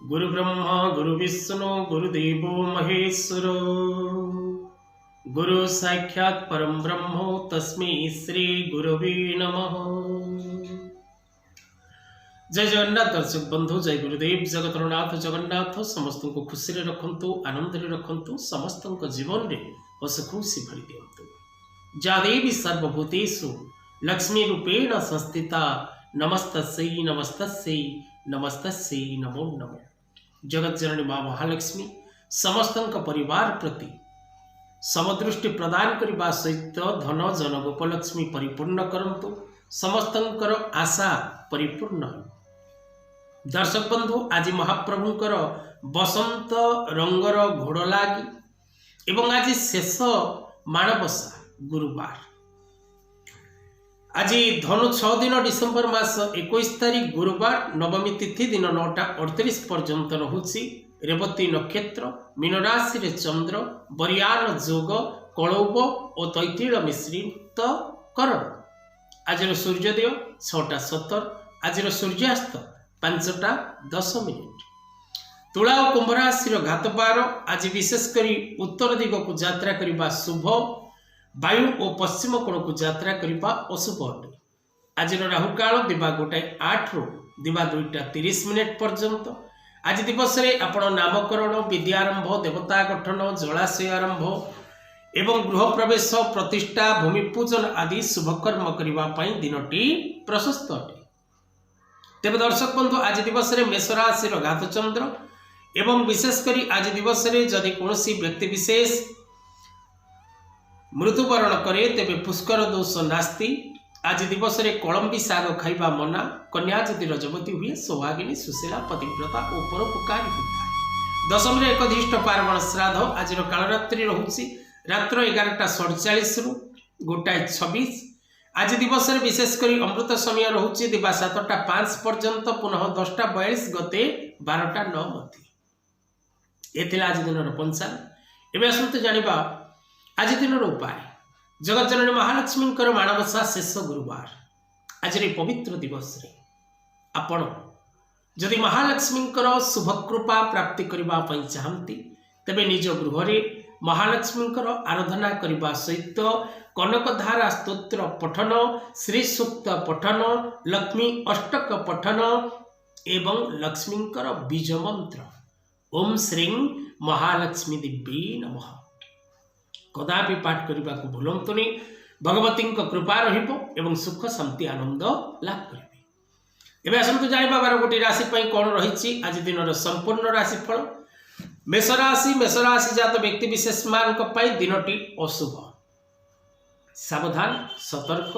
गुरु ब्रह्मा गुरु विष्णु गुरुदेवो महेश्वरो गुरु साक्षात् परम ब्रह्मो तस्मै श्री गुरवे नमः। जय जगन्नाथ दर्शक बंधु, जय गुरुदेव जगतरनाथ जगन्नाथ समस्त को खुशी रे रखंतु, आनंद रे रखंतु, समस्त जीवन रे हस खुशी भरी दियंतु। जा देवी सर्वभूतेषु लक्ष्मी रूपेण संस्थिता नमस्तस्यै नमस्तस्यै नमस्तस्यै नमो नमः। जगत जननी मां महालक्ष्मी समस्त परिवार प्रति समदृष्टि प्रदान करने सहित धन जन गोपलक्ष्मी परिपूर्ण करंतु, समस्तंकर आशा परिपूर्ण। दर्शक बंधु, आज महाप्रभुंकर बसंत रंगर घोड़ लगी एवं आज शेष माणबसा गुरुवार। आज धनु 6 दिन डिसेम्बर मास 21 तारीख गुरुवार, नवमी तिथि दिन 9:38 पर्यंत रहुछि। रेवती नक्षत्र, मीन राशि रे चंद्र, बरियान जोग, कलौब और तैतील मिश्रित करण। आज सूर्योदय 6:17, आज सूर्यास्त 5:10। तुला और कुंभ राशि घात 12। आज विशेषकर उत्तर दिग को यात्रा करने शुभ, वायु और पश्चिम कोण को यात्रा करने अशुभ अटे। आज राहु काल दिवा 1:08 रु दिवा 2:30 पर्यंत। आज दिवस रे आपण नामकरण, विद्यारंभ, देवता गठन, जलाशय आरंभ एवं गृह प्रवेश, प्रतिष्ठा, भूमि पूजन आदि शुभकर्म करने दिनटी प्रशस्त अटे। तेज दर्शक बंधु, आज दिवस रे मेष राशि घात चंद्र एवं विशेषकर आज दिवस रे जदि कौनसी व्यक्ति विशेष मृत्युवरण करे तेबे पुष्कर दोष नास्ति। आज दिवस रे कलम्बी साग खाइबा मना। कन्या जदि रजवती हुए सौभागिनी, सुशीला, पतिव्रता और परोपकारी होता है। दशम रे एकधिष्ठ पार्वण श्राद्ध। आज कालरात्रि रहुछि रात्र 11:47 रु 1:26। आज दिवस रे विशेषकर अमृत समय रहुछि दिवा 7:05 पर्यंत, पुनः 10:42 गते 12:09 मध्य। एथिला आज दिन पंचांग। एबे आसंतु जानिबा आज दिन उपाय। जगत जननी महालक्ष्मी माणबसा शेष गुरुवार। आज पवित्र दिवस रे आपण जदि महालक्ष्मी शुभ कृपा प्राप्ति करने चाहती तेबे निज गृह रे महालक्ष्मी आराधना करने सहित कनकधारा स्तोत्र पठन, श्री सूक्त पठन, लक्ष्मी अष्टक पठन एवं लक्ष्मींकर बीज मंत्र ओम श्री महालक्ष्मी दिव्यै नमः कदापि पाठ करने को भूलंतुनि। भगवती कृपा रहिबो एवं सुख शांति आनंद लाभ करेंगे। एवं आसतु जानिबा 12 राशि कौन रही आज दिन संपूर्ण राशिफल। मेष राशि जात व्यक्ति विशेष मान दिनटी अशुभ। सावधान, सतर्क,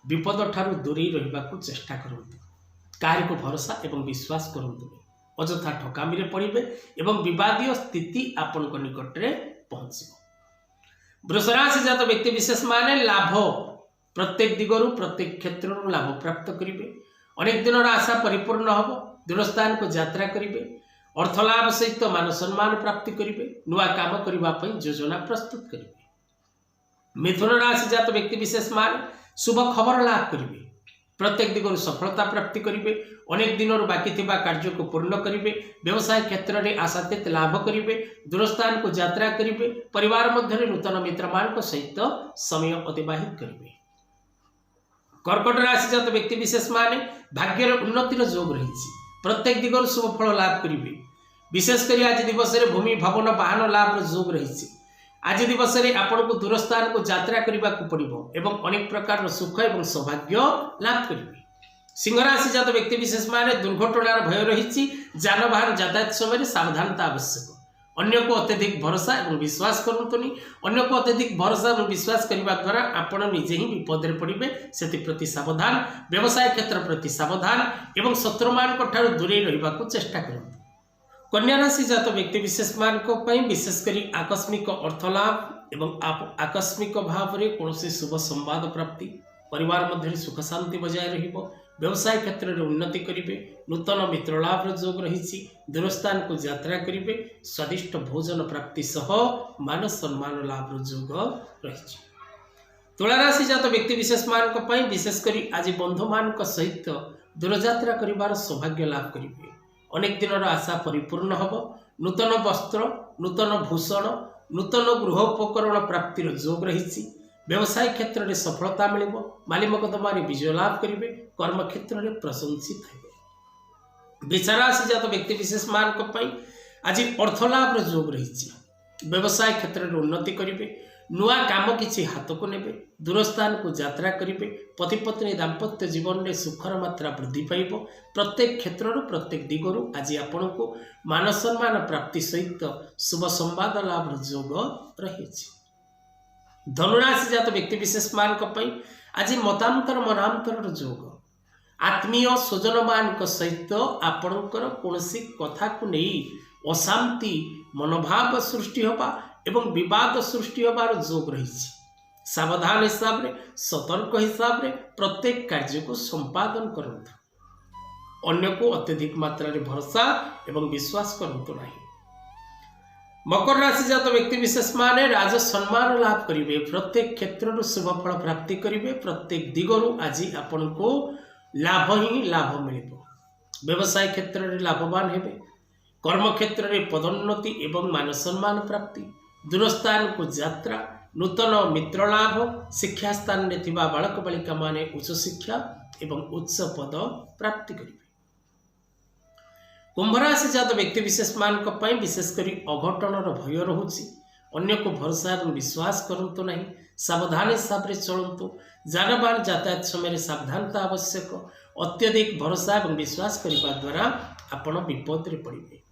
विपद ठारू दूरी रहिबाकु चेष्टा करंतु। काहे को भरोसा एवं विश्वास करंतु। अजथा ठकामी रे पड़िबे एवं विवादीय स्थिति आपन निकट रे पहुंचीबो। वृष राशि जात व्यक्ति विशेष माने लाभ प्रत्येक दिगरु प्रत्येक क्षेत्र लाभ प्राप्त करेंगे। अनेक दिन आशा परिपूर्ण हम। दूरस्थान को यात्रा करेंगे। अर्थ लाभ सहित मान सम्मान प्राप्ति करेंगे। नुआ काम करने योजना प्रस्तुत करेंगे। मिथुन राशि जात व्यक्ति विशेष मान शुभ खबर लाभ करेंगे। प्रत्येक दिगरु सफलता प्राप्ति करेंगे। अनेक दिन बाकी थिबा कार्य को पूर्ण करेंगे। व्यवसाय क्षेत्र में आशातीत लाभ करेंगे। दूरस्थान को यात्रा करेंगे। परिवार मध्य नूतन मित्र मान सहित समय अतिबाहित करेंगे। कर्कट राशि जात व्यक्ति विशेष माने भाग्यर उन्नतिर जोग रही। प्रत्येक दिगरु शुभ फल लाभ करेंगे। विशेषकर आज दिवस रे भूमि भवन वाहन लाभ जोग रही। आज दिवस रे आपन को दूरस्थान को यात्रा करने को पड़िबो एवं अनेक प्रकार सुख एवं सौभाग्य लाभ करेंगे। सिंह राशि जात व्यक्ति विशेष माने दुर्घटनार भय रही। जानवाहन यातायात समय सावधानता आवश्यक। अन्य को अत्यधिक भरोसा और विश्वास करतुनि। अन्य को अत्यधिक भरोसा और विश्वास करने द्वारा आपण निजे ही विपद में पड़े से सावधान। व्यवसाय क्षेत्र प्रति सावधान एवं शत्रुमान दूरे रहिबाकु चेष्टा करतु। कन्या राशि जात व्यक्ति विशेष मान विशेषकर आकस्मिक अर्थलाभ एवं आकस्मिक भाव में कौन शुभ संवाद प्राप्ति। परिवार मध्य सुख शांति बजाय रहिबो। व्यवसाय क्षेत्र में उन्नति करेंगे। नूतन मित्र लाभ जोग रही। दूरस्थान को यात्रा करेंगे। स्वादिष्ट भोजन प्राप्ति सह मान सम्मान लाभ जोग रही। तुला राशि जात व्यक्ति विशेष मान विशेषकर आज बंधु मान सहित दूरयात्रा कर सौभाग्य लाभ करेंगे। अनेक दिन आशा परिपूर्ण हम। नूतन वस्त्र, नूतन भूषण, नूतन गृहोपकरण प्राप्तिर जोग रही। व्यवसाय क्षेत्र में सफलता मिल, माली मकदमा विजय लाभ करेंगे, कर्म क्षेत्र में प्रशंसित है। वृषराशि जात व्यक्ति विशेष मान आज अर्थलाभ जोग रही। व्यवसाय क्षेत्र में उन्नति करेंगे, नुआ काम किसी हाथ को नेबे, दूरस्थान को यात्रा करेंगे, पति पत्नी दाम्पत्य जीवन में सुखर मात्रा वृद्धि पाइब। प्रत्येक क्षेत्र प्रत्येक दिगरु आज आपण को मान सम्मान प्राप्ति सहित शुभ संवाद लाभ जोग रही। धनुराशि जात व्यक्ति विशेष मान आज मतांतर मनांतर जोग। आत्मीय स्वजन मान सहित आपणकर कौन कथा को नहीं अशांति मनोभाव सृष्टि होगा एवं विवाद सृष्टि होबार जोग रही। सावधान हिसाब रे, सतर्क हिसाब रे प्रत्येक कार्य को संपादन करंतु। अन्य को अत्यधिक मात्रा रे भरोसा एवं विश्वास करंतु नहीं। मकर राशि जात व्यक्ति विशेष माने राज सम्मान लाभ करेंगे, प्रत्येक क्षेत्र शुभ फल प्राप्ति करेंगे। प्रत्येक दिगरु आज आपण को लाभ ही लाभ मिल। व्यवसाय क्षेत्र में लाभवान हेबे, कर्म क्षेत्र में पदोन्नति एवं मान सम्मान प्राप्ति, दूरस्थान को यात्रा, नूतन मित्र लाभ, शिक्षा स्थान में थिबा बालक बालिका माने उच्च शिक्षा एवं उच्च पद प्राप्ति करेंगे। कुंभ राशि जात व्यक्ति विशेष मान विशेषकर अघटन भय रोचे। अन्य को भरोसा और विश्वास करंतु नहीं। सावधान हिसाब से चलतु। जानबान यातायात समय सावधानता आवश्यक। अत्यधिक भरोसा और विश्वास करने द्वारा आपण विपद रे पड़े।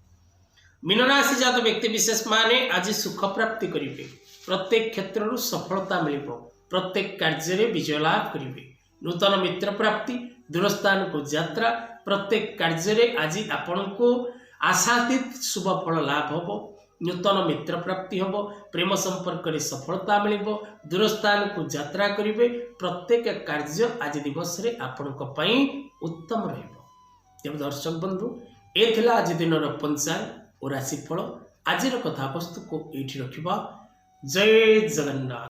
मीन राशि जात व्यक्ति विशेष माने आज सुख प्राप्ति करेंगे, प्रत्येक क्षेत्र सफलता मिल, प्रत्येक कार्य विजय लाभ करेंगे। नूतन मित्र प्राप्ति, दूरस्थान को यात्रा, प्रत्येक कार्य आज आपण को आशातीत शुभ फल लाभ हो। नूतन मित्र प्राप्ति हम, प्रेम संपर्क में सफलता मिल, दूरस्थान को यात्रा करेंगे। प्रत्येक कार्य आज दिवस रे आपण उत्तम रहिब। दर्शक बंधु, ए थिला आज दिन पंचांग और राशिफल। आज कथा वस्तु को ये रखा। जय जगन्नाथ।